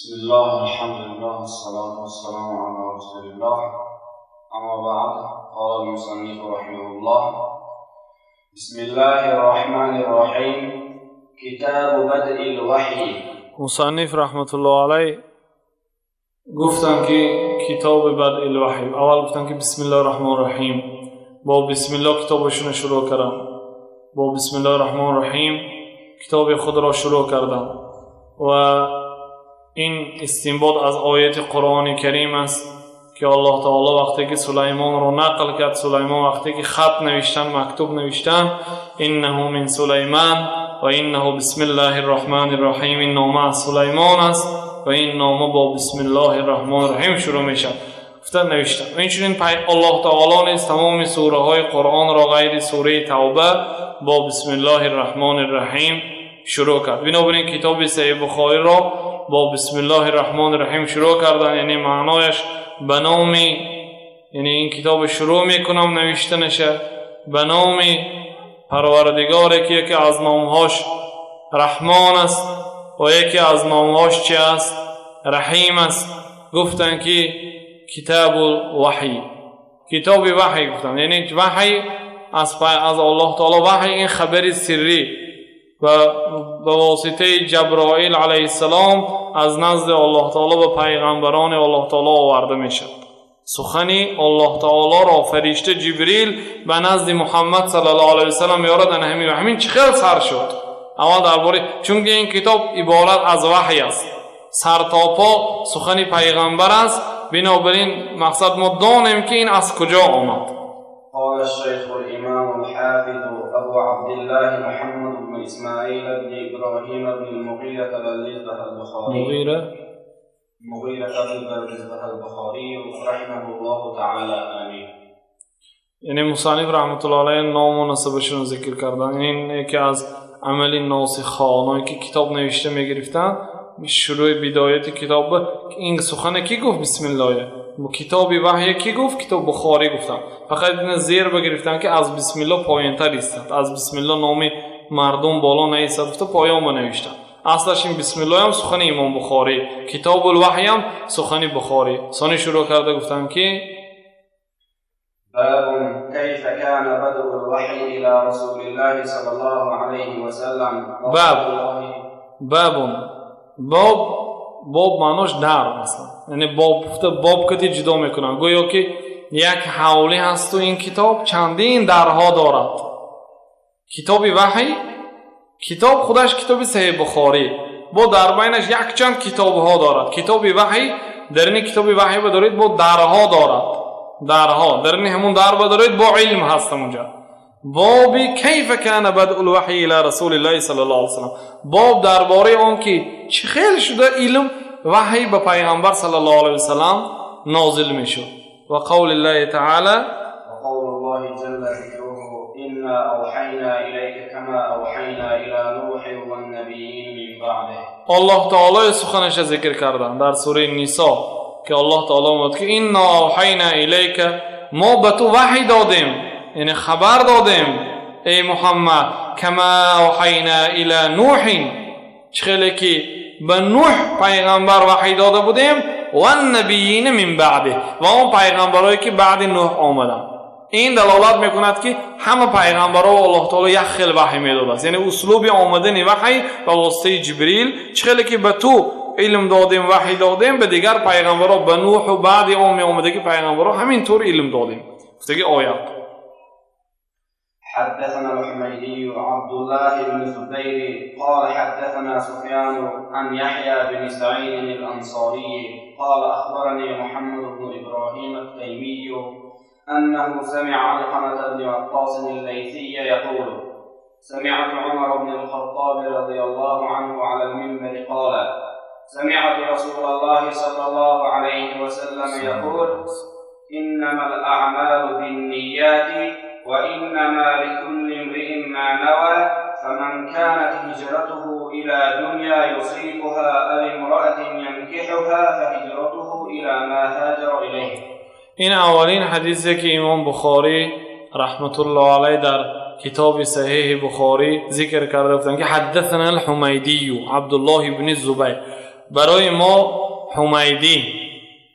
بسم الله الحمد لله والصلاة والسلام على رسول الله اما بعد قال المصنف رحمه الله بسم الله الرحمن الرحیم کتاب بدء الوحی. مصنف رحمت الله علیه گفتن که کتاب بدء الوحی، اول گفتن که بسم الله الرحمن الرحیم، با بسم الله کتابشون شروع کردن، با بسم الله الرحمن الرحیم کتاب خود را شروع کردن و این استنباط از آیت قرآن کریم است که الله تعالی وقتی که سلیمان را نقل کرد، سلیمان وقتی که خط نوشتن، مکتوب نوشتن، انه من سلیمان و انه بسم الله الرحمن الرحیم، این نامه از سلیمان است و این نامه با بسم الله الرحمن الرحیم شروع میشه. گفتن نوشتن و اینچنین الله تعالی نیز تمام سوره های قرآن را غیر سوره توبه با بسم الله الرحمن الرحیم شروع کرد. بنابراین کتاب صحیح بخاری را با بسم الله الرحمن الرحیم شروع کردن، یعنی معنایش به نام، یعنی این کتاب شروع میکنم نوشتنشه به نام پروردگاری که یکی از نامهاش رحمان است و یکی از نامهاش چی است؟ رحیم است. گفتن که کتاب الوحی، کتاب وحی گفتن، یعنی وحی از الله تعالی، وحی این خبر سری و به واسطه جبرائیل علیه السلام از نزد الله تعالی به پیغمبران الله تعالی آورده میشد. سخنی الله تعالی را فرشته جبریل به نزد محمد صلی الله علیه وسلم میارد. همین چه خیلی سر شد اول درباره، چون این کتاب عبارت از وحی است، سر تا پا سخن پیغمبر است. بنابراین مقصد ما دانیم که این از کجا آمد. قال الشيخ الإمام الحافظ أبو عبد الله محمد بن إسماعيل بن إبراهيم بن المغيرة بن رزبة البخاري بن رزبة البخاري رحمه الله تعالى آمين. یعنی مصنف رحمت الله علیه نام و نسبشون ذکر کردن. این یکی از عمل ناسخانایی که کتاب نوشته میگرفتن، شروع بدایت کتاب این سخن کی گفت بسم الله، کتاب وحی کی گفت؟ کتاب بخاری گفتن. فقط این زیر بگرفتن که از بسم الله پایین تر است، از بسم الله نام مردم بالا نیست، گفت پایان بنوشتن. اصلش این بسم الله هم سخن امام بخاری، کتاب الوحی هم سخن بخاری. ثانی شروع کرده گفتن که باب كيف كان بدء الوحي الى رسول الله صلى الله عليه وسلم. باب معناش در مثلا، یعنی باب کتی جدا میکنن، گویا که یک حوله هست تو این کتاب چندین درها دارد. کتاب وحی، کتاب خودش کتاب صحیح بخاری با در بینش یک چند کتاب ها دارد. کتاب وحی، در این کتاب وحی بدارید با درها دارد، درها در این همون در بدارید با علم هست. اونجا باب کیف کان بدء الوحی الی رسول الله صلی الله علیه وسلم، باب درباره آن که چه خیلی شده علم وحی به پیغمبر صلی الله علیه وسلم نازل میشد. و قول الله تعالی، و قول الله جل ذکره انا اوحینا الیک کما اوحینا الی نوح و النبیین من بعده. الله تعالی سخنش ذکر کردن در سوره نساء که الله تعالی میگه که انا اوحینا الیک، ما به تو وحی دادیم، یعنی خبر دادیم ای محمد، کما اوحینا الی نوح، چخیلی که به نوح پیغمبر وحی داده بودیم، و النبیین من بعده، و اون پیغمبرایی که بعد نوح آمدن. این دلالت میکند که همه پیغمبرها الله تعالی یک خیل وحی میداده است، یعنی اسلوب آمدن وحی به واسطه جبریل. چخیلی که به تو علم دادیم، وحی دادیم، به دیگر پیغمبرها، به نوح و بعد اون آمدگی پیغمبرها همینطور علم دادیم. گفتگی آیات. حدثنا الحميدي عبد الله بن الزبير قال حدثنا سفيان عن يحيى بن سعيد الأنصاري قال أخبرني محمد بن إبراهيم التيمي أنه سمع علقمة بن وقاص الليثي يقول سمعت عمر بن الخطاب رضي الله عنه على المنبر قال سمعت رسول الله صلى الله عليه وسلم يقول إنما الأعمال بالنيات وإنما لكل امرئ ما نوى فمن كانت هجرته إلى دنيا يصيبها أو امرأة ينكحها فهجرته إلى ما هاجر إليه. این اولین حدیثی که امام بخاری رحمت الله علیه در کتاب صحیح بخاری ذکر کرده بودند که حدثنا الحمیدی عبدالله بن الزبیر، برای ما حمیدی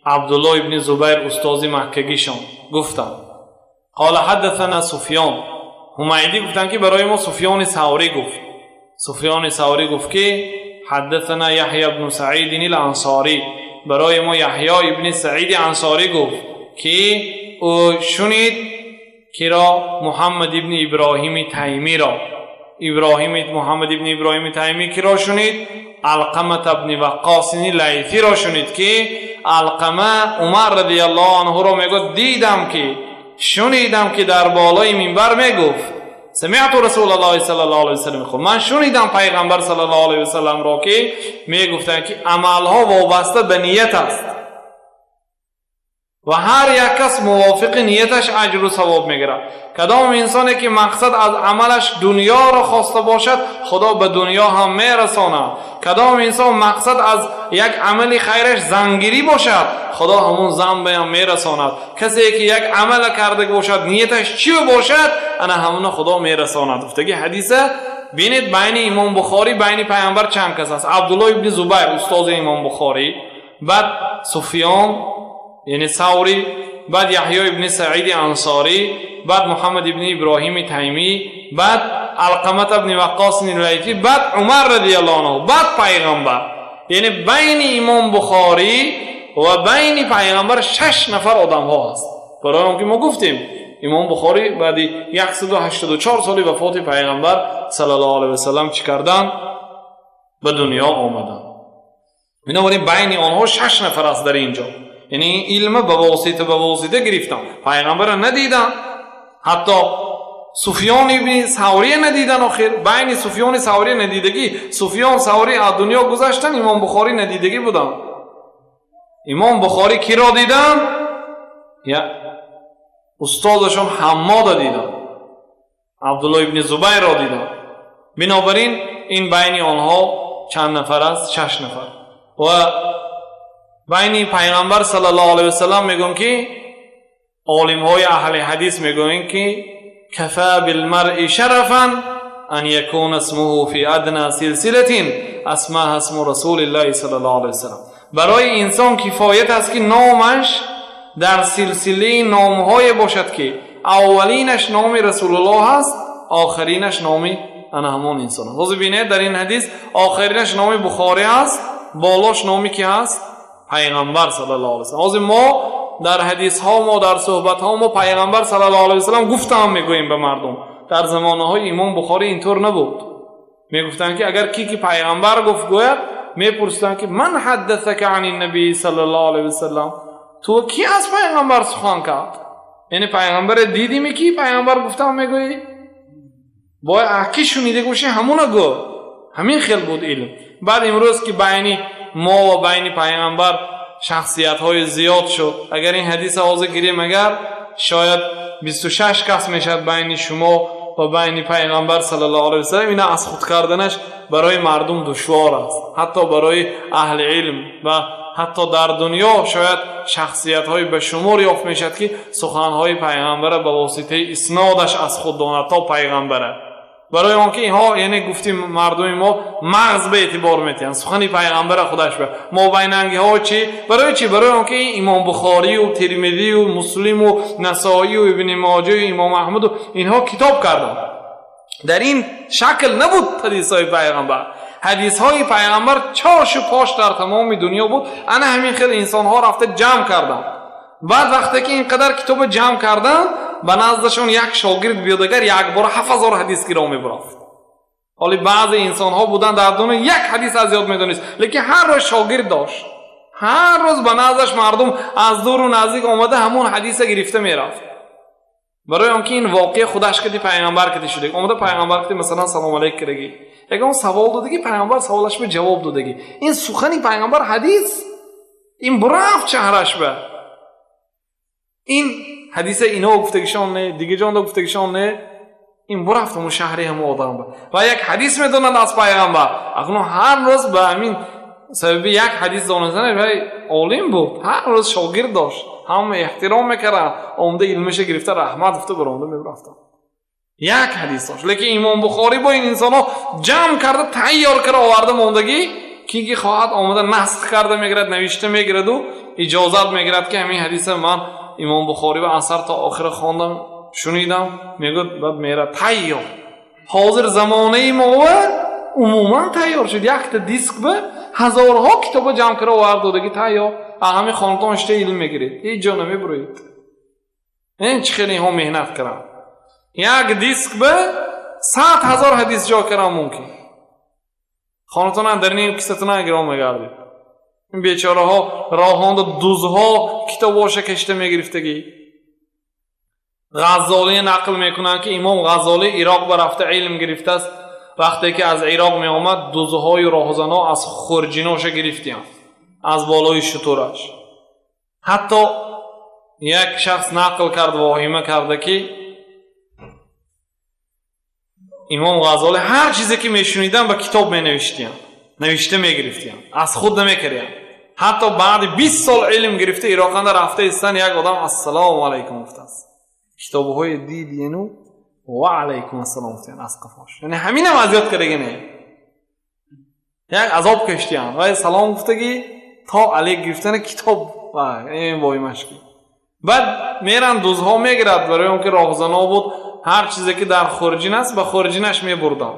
عبدالله ابن زبیر استازی مکگیشان گفتن قال حدثنا سفیان. حمیدی گفتن که برای ما سفیان ثوری گفت. سفیان ثوری گفت که حدثنا یحیی ابن سعید الانصاری. برای ما یحیی ابن سعید انصاری گفت که او شنید که را محمد ابن ابراهیم تیمی را محمد ابن ابراهیم تیمی که را شنید علقمه ابن وقاص لیثی را شنید که علقمه عمر رضی الله عنه را میگه شنیدم که در بالای منبر میگفت سمعت رسول الله صلی الله علیه و سلم خود من شنیدم پیغمبر صلی الله علیه و سلم را که میگفتند که عملها وابسته به نیت است و هر یک کس موافق نیتش اجر و ثواب میگیرد. کدام انسانی که مقصد از عملش دنیا را خواسته باشد خدا به دنیا هم میرساند. کدام انسان مقصد از یک عمل خیرش زنگیری باشد خدا همون زن به هم میرساند. کسی که یک عمل کرده باشد نیتش چی باشد انا همون خدا میرساند. گفتگی حدیثه بینید بین امام بخاری بین پیامبر چند کس است؟ عبدالله ابن زبیر استاد امام بخاری، بعد سفیان یعنی ثوری، بعد یحیی ابن سعید انصاری، بعد محمد ابن ابراهیم تیمی، بعد علقمه ابن وقاص لیثی، بعد عمر رضی الله عنه، بعد پیغمبر. یعنی بین امام بخاری و بین پیغمبر 6 نفر آدم ها هست. برای اون که ما گفتیم امام بخاری بعد 184 سال وفات پیغمبر صلی الله علیه و سلم چی کردن؟ به دنیا آمدن. بنابراین بین آنها 6 نفر است در اینجا. یعنی علم به واسطه گرفتن، پیغمبر ندیدن، حتی سفیان ابن ثوری ندیدن. آخر بین سفیان ثوری ندیدگی، سفیان ثوری از دنیا گذشتن، امام بخاری ندیدگی بودن. امام بخاری کی را دیدن؟ یا استادشون حماد دیدن، عبدالله ابن زبیر را دیدن. بنابراین این بین آنها چند نفر است؟ 6 نفر. و بین پیغمبر صلی الله علیه و سلم میگن که عالم های اهل حدیث میگن که کفا بالمرء شرفا ان یکون اسمه فی ادنى سلسله اسمها اسم رسول الله صلی الله علیه و سلم. برای انسان کفایت است که نامش در سلسله نامهای باشد که اولینش نام رسول الله هست، آخرینش نام انا همون انسان است. روز بینید در این حدیث آخرینش نام بخاری است، بالاش نامی کی هست؟ پیغمبر صلی الله علیه و سلم. از ما در حدیث ها ما در صحبت ها ما پیغمبر صلی الله علیه و سلم گفتم میگوییم به مردم. در زمانه های امام بخاری اینطور نبود. میگفتن که اگر کی پیغمبر گفت گوید میپرسیدن که من حدثک عن النبی صلی الله علیه و سلم، تو کی از پیغمبر سخن کرد؟ یعنی پیغمبر دیدی می کی پیغمبر گفتم میگویی با اکی شنیده گوشه همون گو. همین خیلی بود علم. بعد امروز که بین ما و بین پیغمبر شخصیت های زیاد شد، اگر این حدیث حاضر گیریم اگر شاید 26 کس میشد بین شما و بین پیغمبر صلی الله علیه و سلم، اینا از خود کردنش برای مردم دشوار است، حتی برای اهل علم و حتی در دنیا شاید شخصیت های به شمار یافت میشد که سخن های پیغمبر به واسطه اسنادش از خود داند تا پیغمبره. برای آنکه اینها یعنی گفتیم مردم ما مغز به اعتبار میتین سخن پیغمبر خودش به ما بیننگی ها چی؟ برای آنکه امام بخاری و ترمذی و مسلم و نسائی و ابن ماجه و امام احمد و اینها کتاب کردن. در این شکل نبود حدیث های پیغمبر. حدیث های پیغمبر چاش و پاش در تمام دنیا بود. انا همین خیلی انسان ها رفته جمع کردن. بعد وقتی که اینقدر کتاب جمع کردن به نزدشون یک شاگرد بیادگر یک بار 7000 حدیث گیرا میبرفت. حالی بعضی انسان ها بودن در دنیا یک حدیث از یاد میدونست، لیکن هر روز شاگرد داشت، هر روز به نزدش مردم از دور و نزدیک آمده همون حدیث گرفته میرفت. برای آنکه این واقعه خودش کدی پیغمبر کدی شده، اومده پیغمبر کدی مثلا سلام علیک کردگی، اگه سوال دادگی پیغمبر سوالش به جواب دادگی، این سخنی پیغمبر حدیث این برافت چهرش به این حدیث اینا گفتگیشان نه، دیگه جان دا گفتگیشان نه، این برافت همون شهری همون آدم با و یک حدیث میدونند از پیغمبر. اکنون هر روز به همین سبب یک حدیث دانستن برای عالم بود، هر روز شاگرد داشت، هم احترام میکردن، عمده علمش گرفته رحمت افته برونده میبرفتن. یک حدیث داشت، لیکن امام بخاری با این انسان ها جمع کرده تیار کرده آورده موندگی کی خواهد آمده نسخ کرده میگیرد، نوشته میگیرد و اجازت میگیرد که همین حدیث من امام بخاری و اثر تا آخر خواندم شنیدم، میگه بعد میره تیار. حاضر زمانه ما عموما تیار شد، یک تا دیسک به هزارها کتاب جمع کرده و آوردگی تیار. همین خانتون اشته علم میگیرید، هیچ جا نمیبروید. این چه خیلی ها مهنت کردن، یک دیسک به 100,000 حدیث جا کردن ممکن. خانتون در این کیستون اگرام میگردید. این بیچاره ها راهاند دوزها کتاباش کشته میگرفتگی. غزالی نقل میکنن که امام غزالی عراق برفته علم گرفته است. وقتی که از عراق می آمد دوزهای راهزنا از خرجیناش گرفتیم، از بالای شطورش. حتی یک شخص نقل کرد، واهمه کرده که امام غزالی هر چیزی که میشنیدن به کتاب می نوشتیم، نوشته می گرفتیم، از خود نمی کردیم. حتی بعد 20 سال علم گرفته عراق اندر رفته استن، یک آدم السلام علیکم گفته است، کتاب های دیدینو و علیکم السلام گفتین از قفاش. یعنی همین هم اذیت کردگی نه، یک عذاب کشتیم و سلام گفتگی تا علیک گرفتن کتاب و این وای مشکی. بعد میرن دوزها میگرد، برای اون که راهزنا بود هر چیزی که در خرجین است به خرجینش میبردن.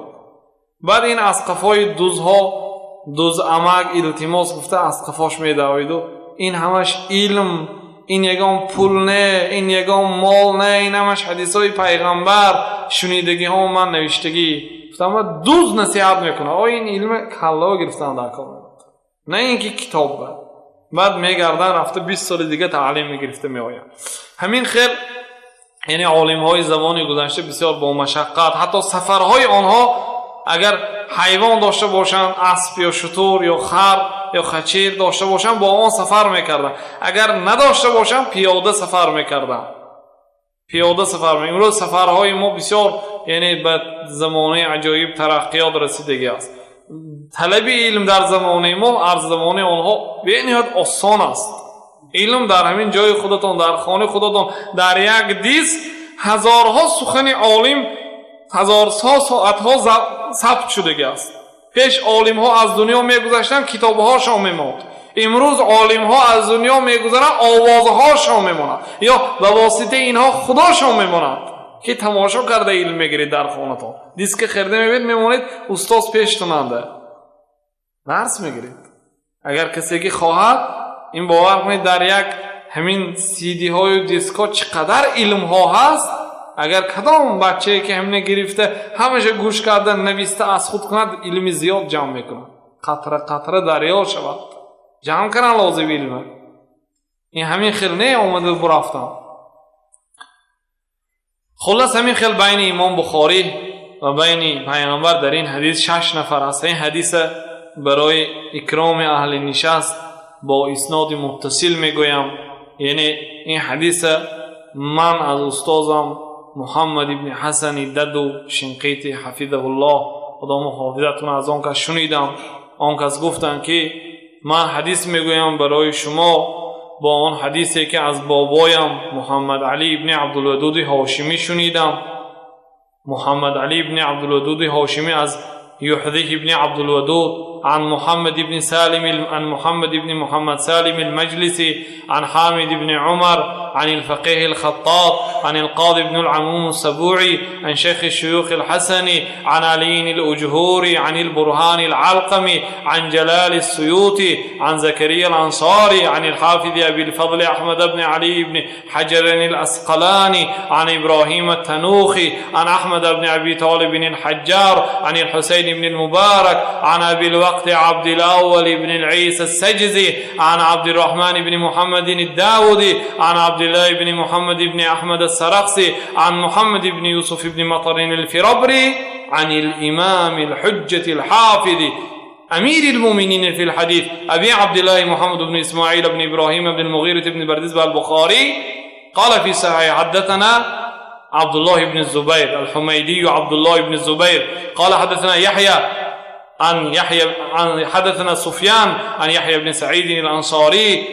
بعد این از قفای دوزها، دوز امک التماس گفته از قفاش میدوید و این همش علم، این یگان پول نه، این یگان مال نه، این همش حدیث های پیغمبر شنیدگی ها من نوشتگی. گفتم دوز نصیحت میکنه این علم کلا گرفتن در کار، نه اینکه کتاب بود. بعد میگردن رفته 20 سال دیگه تعلیم میگرفته میآید. همین خیر یعنی عالم های زمان گذشته بسیار با مشقت، حتی سفرهای آنها اگر حیوان داشته باشند، اسب یا شتر یا خر یا خچیر داشته باشند با آن سفر میکردن، اگر نداشته باشند پیاده سفر میکردن. پیاده سفر میکردن. امروز سفرهای ما بسیار یعنی به زمانه عجایب ترقیات رسیدگی است. طلب علم در زمانه ما از زمانه آنها به نهایت آسان است. علم در همین جای خودتان، در خانه خودتان، در یک دیس هزارها سخن عالم، هزارها ساعتها ثبت شده است. پیش عالم ها از دنیا میگذشتن، کتاب هاشون میماند. امروز عالم ها از دنیا میگذرن، آواز هاشون میماند یا به واسطه اینها خداشون میماند که تماشا کرده علم میگیرید در خانتان. دیسک خرده میبینید میمونید استاد پیشتوننده درس میگیرید. اگر کسی که خواهد این باور کنید در یک همین سیدی های و دیسک ها چقدر علم ها هست. اگر کدام بچه‌ای که همین گرفته همیشه گوش کرده نویسته از خود کند، علمی زیاد جمع میکنه، قطره قطره دریا شود. جمع کردن لازم علمه. این همین خیل نه آمده برفتن. خلاص همین خیل بین امام بخاری و بین پیامبر در این حدیث 6 نفر است. این حدیث برای اکرام اهل نشست با اسناد متصل میگویم. یعنی این حدیث من از استادم محمد ابن حسن ددو شنقیطی حفظه الله، خدا محافظتون، از آن کس شنیدم. آن کس گفتن که من حدیث میگویم برای شما با آن حدیثی که از بابایم محمد علی ابن عبدالودود هاشمی شنیدم. محمد علی ابن عبدالودود هاشمی از يحذيه ابن عبد الودود عن محمد بن سالم عن محمد بن محمد سالم المجلسي عن حامد بن عمر عن الفقيه الخطاب عن القاضي بن العموم السبوعي عن شيخ الشيوخ الحسني عن علي الأجهوري عن البرهان العلقمي عن جلال السيوطي عن زكريا الأنصاري عن الحافظ أبي الفضل أحمد بن علي بن حجر الأسقلاني عن إبراهيم التنوخي عن أحمد بن أبي طالب الحجار عن الحسين بن المبارك عن أبي الوقت عبد الأول بن العيسى السجزي عن عبد الرحمن بن محمد الداودي عن عبد الله بن محمد بن أحمد السرقسي عن محمد بن يوسف بن مطر الفربري عن الإمام الحجة الحافظ أمير المؤمنين في الحديث أبي عبد الله محمد بن إسماعيل بن إبراهيم بن المغيرة بن بردزبة البخاري قال في صحيح حدثنا عبد الله بن الزبير الحميدي عبد الله بن الزبير قال حدثنا عن حدثنا سفيان عن يحيى بن سعيد الأنصاري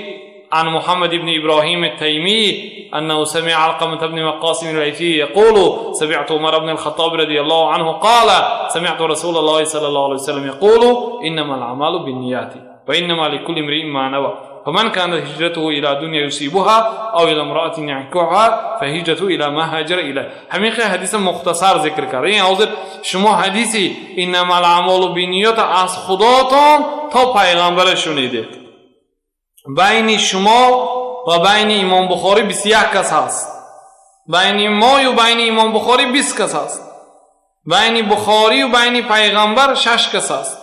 عن محمد بن إبراهيم التيمي أنه سمع علقمة بن وقاص الليثي يقول سمعت عمر بن الخطاب رضي الله عنه قال سمعت رسول الله صلى الله عليه وسلم يقول إنما الأعمال بالنيات وإنما لكل امرئ ما نوى فمن كانت هجرته إلى دنيا يصيبها أو إلى امرأة ينكحها فهجرته إلى ما هاجر إليه. همین حدیث مختصر ذکر کرد. این حاضر شما حدیثی إنما الأعمال بالنیات از خداتان تا پیغمبر شنیدید. بین شما و بین امام بخاری 21 کس هست. بین ما و بین امام بخاری 20 کس هست. بین بخاری و بین پیغمبر 6 کس هست.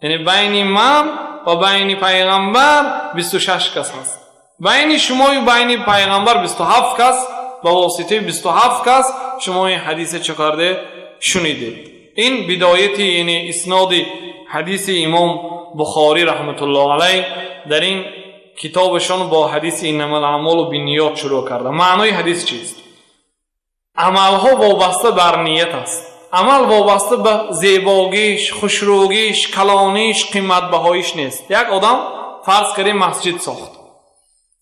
یعنی بین من و بین پیغمبر 26 کس هست. بین شما و بین پیغمبر 27 کس، با واسطه 27 کس شما این حدیث چه کرده شنیدید. این بدایتی یعنی اسناد حدیث امام بخاری رحمت الله علیه در این کتابشون با حدیث انما الاعمال بالنیات شروع کرده. معنای حدیث چیست؟ عملها وابسته بر نیت است. عمل وابسته به زیباییش، خوشروییش، کلانیش، قیمت بهاییش نیست. یک آدم فرض کنیم مسجد ساخت،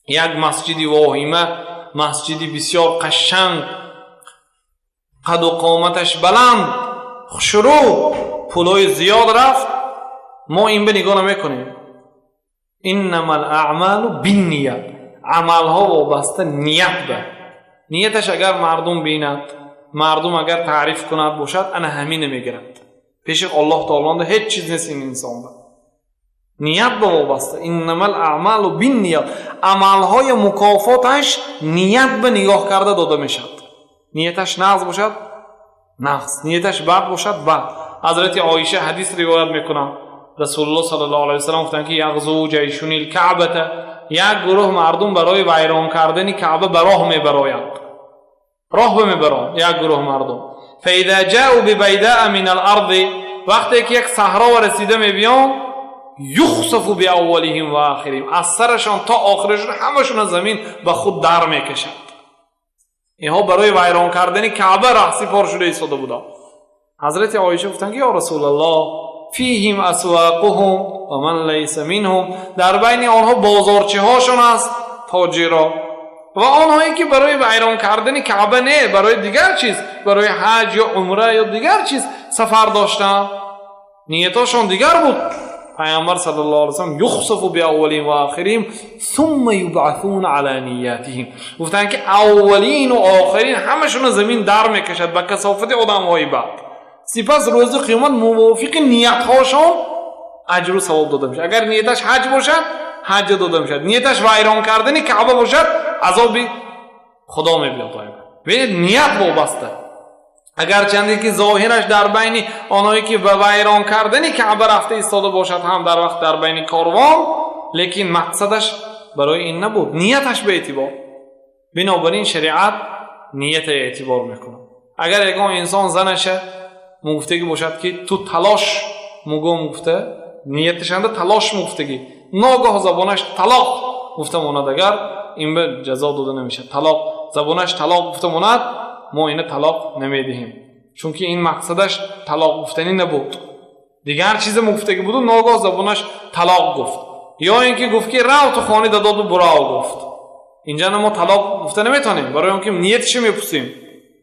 یک مسجدی واهمه، مسجدی بسیار قشنگ، قد و قامتش بلند، خوشرو، پولای زیاد رفت. ما این به نگاه نمیکنیم. انما الاعمال بالنیات، عملها وابسته نیت به. نیتش اگر مردم بیند، مردم اگر تعریف کند باشد، انا همین میگیرد پیش الله تعالی. هیچ چیز نیست این انسان با نیت به وابسته. انما الاعمال بالنیات، عملهای مکافاتش نیت به نگاه کرده داده میشد. نیتش نقص باشد نقص، نیتش بد باشد بد. حضرت عایشه حدیث روایت میکنه رسول الله صلی الله علیه و سلم گفتند که یغزو جیشون الکعبه، یک گروه مردم برای ویران کردن کعبه به راه میبراید، راه میبرند یک گروه مردم. فاذا جاءوا ببيداء من الارض، وقتی که یک صحرا رسیده میبیان، یخسف باولهم و آخرهم، از سرشان تا آخرشون همشون زمین به خود در میکشند. اینها برای ویران کردن کعبه راه سپار شده ایستاده بودند. حضرت عایشه گفتند که یا رسول الله فیهم اسواقهم و من لیس منهم، در بین آنها بازارچه هاشون است، تاجرا، و آنهایی که برای ویران کردن کعبه نه، برای دیگر چیز، برای حج یا عمره یا دیگر چیز سفر داشتن، نیتاشون دیگر بود. پیامبر صلی الله علیه و سلم یخسف باولین و آخرین ثم یبعثون علی نیاتهم، گفتن که اولین و آخرین همشون زمین در میکشد به کثافت آدمهای بعد، سپس روز قیامت موافق نیت هاشون اجر و ثواب داده میشه. اگر نیتش حج باشد حج داده میشد، نیتش ویران کردن کعبه باشد عذاب خدا میبیاد. ببینید نیت وابسته. اگر چندی که ظاهرش در بین آنهایی که به ویران کردن کعبه رفته ایستاده باشد هم در وقت در بین کاروان، لیکن مقصدش برای این نبود، نیتش به اعتبار. بنابراین شریعت نیت اعتبار میکنه. اگر یک انسان زنشه مگفتگی باشد که تو تلاش مگفته، نیتش انده تلاش مگفتگی، ناگاه زبانش طلاق گفته ماند، اگر این به جزا داده نمیشه. طلاق زبانش طلاق گفته ماند، ما اینه طلاق نمیدهیم، چون که این مقصدش طلاق گفتنی نبود، دیگر چیز مگفتگی بود و ناگاه زبانش طلاق گفت. یا اینکه گفت که رو تو خانه داد و برو گفت. اینجا ما طلاق گفته نمیتونیم، برای اینکه نیتش میپرسیم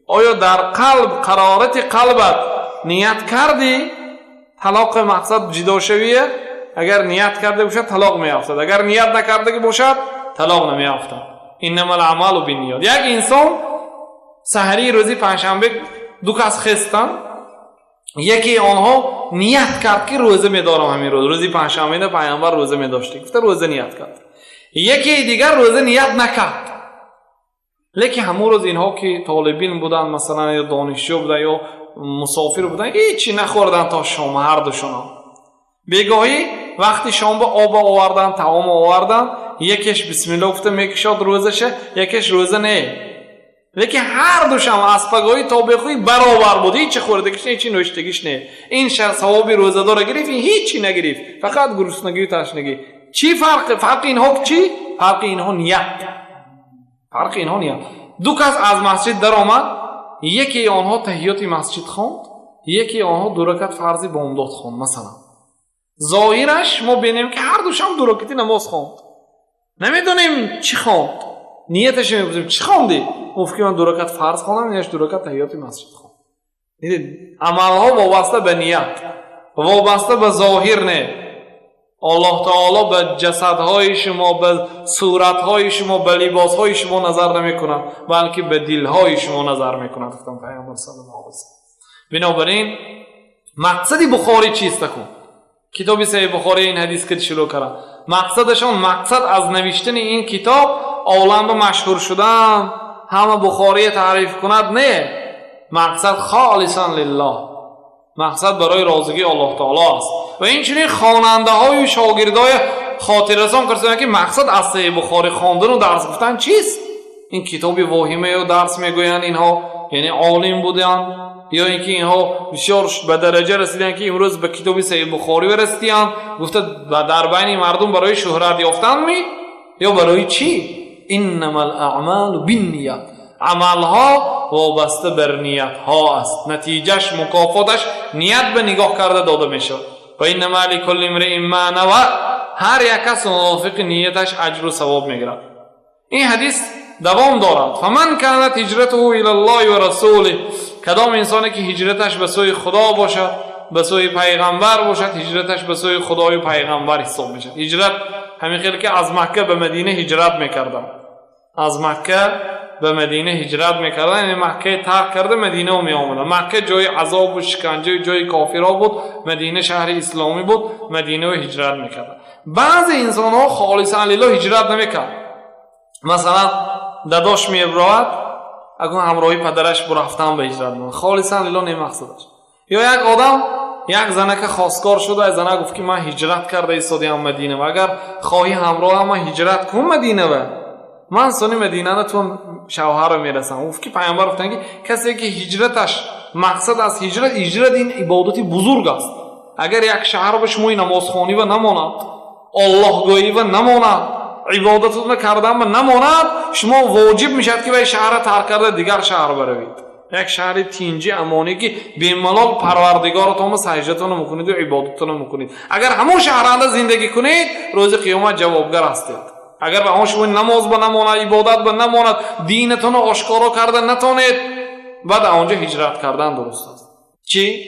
آیا در قلب قرارت قلبت نیت کردی طلاق مقصد جدا شویه؟ اگر نیت کرده باشد طلاق میافتد، اگر نیت نکرده که باشد طلاق نمیافتد. انما الاعمال بالنیات. یک انسان سحری روزی پنجشنبه دو کس خستن، یکی آنها نیت کرد که روزه میدارم همین روزی پنجشنبه پیامبر روزه میداشت، گفت روزه نیت کرد. یکی دیگر روزه نیت نکرد، لیکن همون روز اینها که طالبین بودن مثلا یا دانشجو بودن یا مسافر بودن هیچی نخوردن تا شام، هر دوشون بگاهی وقتی شام به آب آوردن، طعام آوردن، یکیش بسم الله گفته میکشاد روزشه، یکیش روزه نه، لیکن هر دوشون از پگاهی تا بخوی برابر بود، هیچی خوردگیش نه، هیچی نوشتگیش نه. این ثواب روزه داره گرفت، هیچی نگرفت، فقط گرسنگی و تشنگی. چی فرق اینها چی؟ فرق اینها نیت. فرق اینها نیت. دو کس از مسجد در آمد، یکی آنها تحیات مسجد خواند، یکی آنها دو رکعت فرض بامداد خواند. مثلا ظاهرش ما ببینیم که هر دوشون دو رکعتی نماز خواند، نمیدونیم چی خواند، نیتش نمیدونیم چی خواندی. گفت که من 2 رکعت فرض خواندم یا 2 رکعت تحیات مسجد خواندم. دیدید عملها وابسته به نیت، وابسته به ظاهر نه. الله تعالی به جسدهای شما، به صورتهای شما، به لباسهای شما نظر نمیکنه، بلکه به دلهای شما نظر میکنه. گفتم پیامبر صلی الله علیه و سلم. بنابراین مقصد بخاری چیست؟ کن کتاب صحیح بخاری این حدیث که شروع کرد، مقصدشون مقصد از نوشتن این کتاب عالم به مشهور شدن، همه بخاری تعریف کند نه، مقصد خالصا لله، مقصد برای رازگی الله تعالی است. و این چنین خواننده های و شاگردای خاطر رسان کردن که مقصد از صحیح بخاری خواندن و درس گفتن چیست؟ این کتابی واهمه و درس میگویند اینها یعنی عالم بودن، یا اینکه اینها بسیار به درجه رسیدن که امروز به کتاب صحیح بخاری رسیدن، گفته در بین مردم برای شهرت یافتن می یا برای چی؟ انما الاعمال بالنیات، عملها وابسته بر نیت ها است، نتیجهش مکافاتش نیت به نگاه کرده داده میشه. و انما لکل امرئ ما نوى، هر یک کس موافق نیتش اجر و ثواب میگیرد. این حدیث دوام دارد. فمن کانت هجرته الی الله و رسوله، کدام انسانی که هجرتش به سوی خدا باشد، به سوی پیغمبر باشد، هجرتش به سوی خدای و پیغمبر حساب میشه. هجرت همین خیلی که از مکه به مدینه هجرت میکردن، از مکه به مدینه هجرت میکردن، یعنی مکه ترک کرده مدینه رو میآمدن. مکه جای عذاب و شکنجه، جای کافرها بود، مدینه شهر اسلامی بود، مدینه رو هجرت میکردن. بعضی انسان ها خالصا لله هجرت نمیکرد، مثلا داداش میبرد اگه همراهی پدرش برفتن به هجرت میکنه، خالصا لله نه مقصدش. یا یک آدم یک زنک خواستگار شده، زنک گفت که من هجرت کرده ایستادم مدینه و اگر خواهی همراه من هجرت کن مدینه و من سونی مدینه نه تو شوهر رو میرسم. گفت که پیامبر گفتن که کسی که هجرتش مقصد از هجرت این عبادتی بزرگ است. اگر یک شهر به شما نمازخوانی و نماند، الله گویی و نماند، عبادتتون کردن و نماند، شما واجب میشد که به شهر ترک کرده دیگر شهر بروید. یک شهر تینجی امانی که بی‌ملال پروردگارتون سجدتون میکنید و عبادتتون میکنید. اگر همون شهرنده زندگی کنید روز قیامت جوابگر هستید. اگر به شما نماز بنماند، عبادت بنماند، دینتون رو آشکارا کردن نتونید، بعد اونجا هجرت کردن درست است. چی؟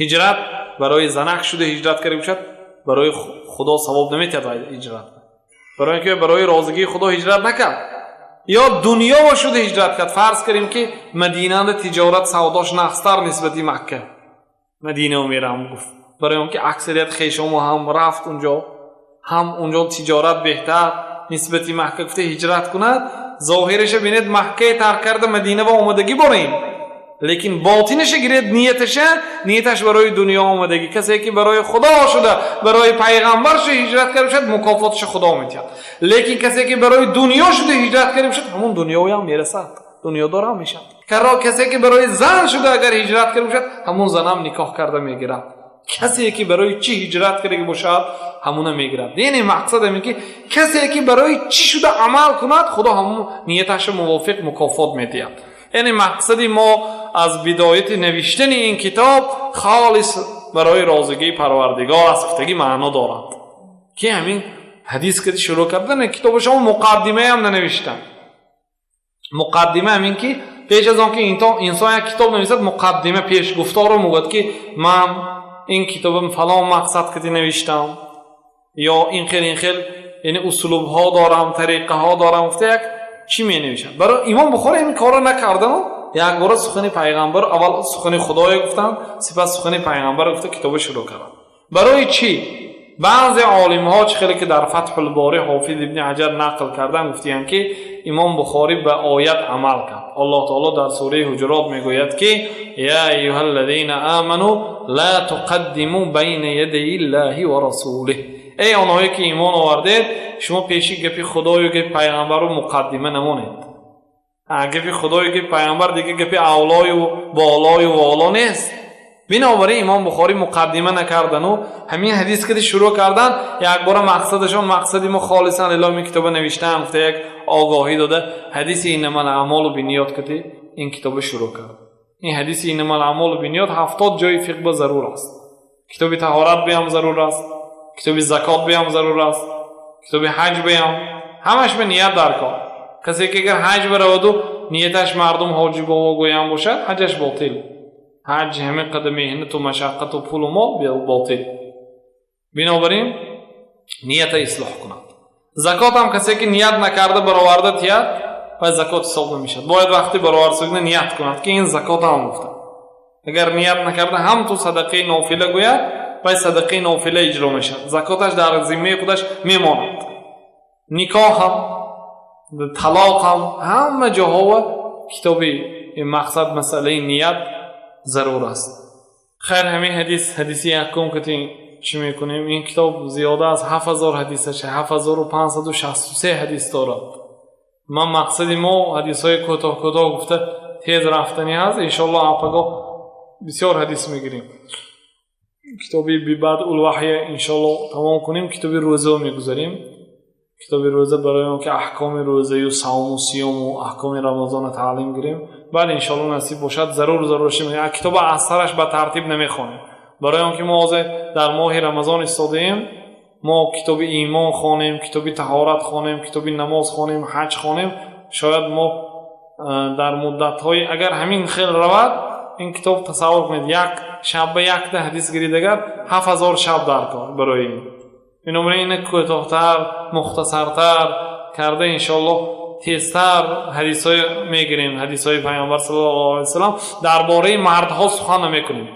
هجرت برای زنک شده هجرت کردی باشد، برای خدا ثواب نمیتید هجرت، برای اینکه برای رازگی خدا هجرت نکرد. یا دنیا و شده هجرت کرد. فرض کنیم که مدینه تجارت سوداش نخستر نسبتی مکه، مدینه رو میرم گفت، برای اونکه اکثریت خیشم هم رفت اونجا، هم اونجا تجارت بهتر نسبتی مکه، گفته هجرت کند. ظاهرش بینید مکه ترک کرده مدینه و اومدگی بریم، لیکن باطنش گرید نیتش برای دنیا اومدگی. کسی که برای خدا شده، برای پیغمبرش هجرت کرده شد، مکافاتش خدا میتید. لیکن کسی که برای دنیا شده هجرت کرده شد، همون دنیاوی هم میرسد، دنیا دار هم میشد. کسی که برای زن شده اگر هجرت کرده شد، همون زن هم نکاح کرده میگیرد. کسی که برای چی هجرت کرده باشد همون میگیرد. یعنی مقصد اینه که کسی که برای چی شده عمل کند، خدا همون نیتش موافق مکافات میدهد. یعنی مقصدی ما از بدایت نوشتن این کتاب خالص برای رازگی پروردگار است. گفتگی معنا دارد که همین حدیث که شروع کردن کتاب شما مقدمه هم ننوشتن. مقدمه همین که پیش از آن که انسان یک کتاب نویسد، مقدمه پیش گفتار رو مواد که من این کتابم فلان مقصد که نوشتم، یا این خیل یعنی اسلوب ها دارم، طریقه ها دارم. گفته یک چی می نویشن. برای امام بخاری این کارو نکردن. یک بار سخن پیغمبر، اول سخن خدای گفتن، سپس سخن پیغمبر گفته کتاب شروع کردن. برای چی؟ بعضی عالم ها چه خیلی که در فتح الباری حافظ ابن حجر نقل کردن، گفتن که امام بخاری به آیت عمل کرد. الله تعالی در سوره حجرات میگوید که یا ایها الذین آمنوا لا تقدموا بین یدی الله و رسوله. ای آنهایی که ایمان آوردید، شما پیشی گپی خدای و گپی پیغمبر رو مقدمه نمونید. گپی خدای و گپی پیغمبر دیگه گپی اولای و بالای و والا نیست. بنابراین امام بخاری مقدمه نکردن و همین حدیث که شروع کردن، یک بار مقصدشون مقصدی ما خالصا لله می کتاب نوشتن. گفته یک آگاهی داده، حدیث انما الاعمال بالنیات که این کتاب شروع کرد. این حدیث انما الاعمال بالنیات 70 جای فقه ضرور است. کتاب طهارت بیام ضرور است، کتاب زکات بیام ضرور است، کتاب حج بیام، همش به نیت در کار. کسی که اگر حج برود و نیتش مردم حاجی بابا گویان باشد حجش باطل. حج همه قدر مهنت و مشقت و پول و مال باطل. بنابراین نیت اصلاح کند. زکات هم کسی که نیت نکرده برآورده تیاد پس زکات حساب نمیشد. باید وقتی برآورده نیت کند که این زکات هم گفته. اگر نیت نکرده هم تو صدقه نافله گوید پس صدقه نافله اجرا میشد. زکاتش در ذمه خودش میماند. نکاح هم طلاق هم همه جاها و کتابی مقصد مسئله نیت ضرور است. خیر همین حدیثی یکم که چی میکنیم این کتاب زیاده از 7000 حدیث است. 7563 حدیث دارد. من مقصدی ما حدیث های کوتاه گفته تیز رفتنی هست. انشالله اپگاه بسیار حدیث میگیریم. کتابی بی بعد الوحی انشالله تمام کنیم. کتابی روزه میگذاریم. کتابی روزه برای اون که احکام روزه و صوم و صیام و احکام رمضان تعلیم گیریم. بعد انشالله نصیب باشد ضرور شیم. کتاب اثرش به ترتیب نمیخونیم. برای اون که ما در ماه رمضان استادیم ما کتاب ایمان خوانیم، کتاب طهارت خوانیم، کتاب نماز خوانیم، حج خوانیم. شاید ما در مدت های اگر همین خیل رود این کتاب تصور کنید یک شب به یک حدیث گیرید اگر 7000 شب در کار برای این. بنابراین کوتاه‌تر مختصرتر کرده انشالله تیزتر حدیثای میگیریم. حدیثای پیامبر صلی الله علیه و سلم درباره مردها سخن نمیکنیم.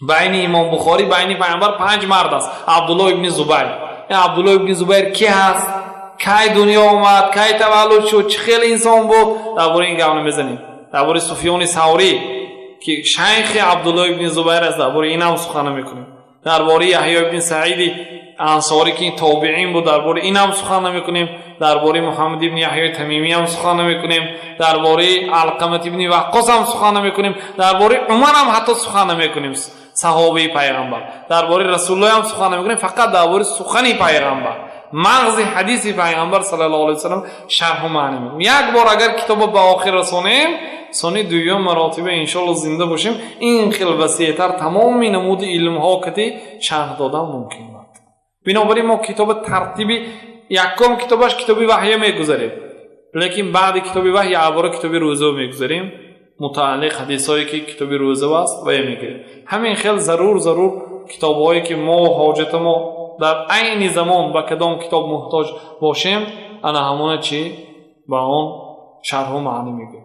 بین امام بخاری بین پیامبر 5 مرد است. عبدالله ابن زبیر. این عبدالله ابن زبیر کی هست؟ کی دنیا اومد؟ کی تولد شد؟ چه خیلی انسان بود؟ درباره این گونه میزنیم. درباره سفیان ثوری که شیخ عبدالله ابن زبیر است درباره این هم سخن میکنیم. درباره یحیی ابن سعید انصاری که تابعین بود درباره این هم سخن نمیکنیم. درباره محمد ابن یحیی تمیمی هم سخن نمیکنیم. درباره علقمه ابن وقاص هم سخن نمیکنیم. درباره عمر هم حتی سخن نمیکنیم. صحابه پیغمبر درباره رسول الله هم سخن نمیکنیم. فقط درباره سخن پیغمبر مغز حدیث پیغمبر صلی الله علیه و سلم شرح و معنی میکنیم. یک بار اگر کتاب به آخر رسانیم سانی دویم مراتبه انشالله زنده باشیم این خیلی وسیع‌تر تمام نمود علم ها که شرح دادن ممکن است. بنابراین ما کتاب ترتیبی یکم کتابش کتابی وحی میگذاریم لیکن بعد کتابی وحی عباره کتابی روزه میگذاریم متعلق حدیثایی که کتابی روزه است و میگیریم. همین خیلی ضرور کتابایی که ما حاجت ما در عین زمان با کدام کتاب محتاج باشیم انا همون چی با اون شرح و معنی میگیم.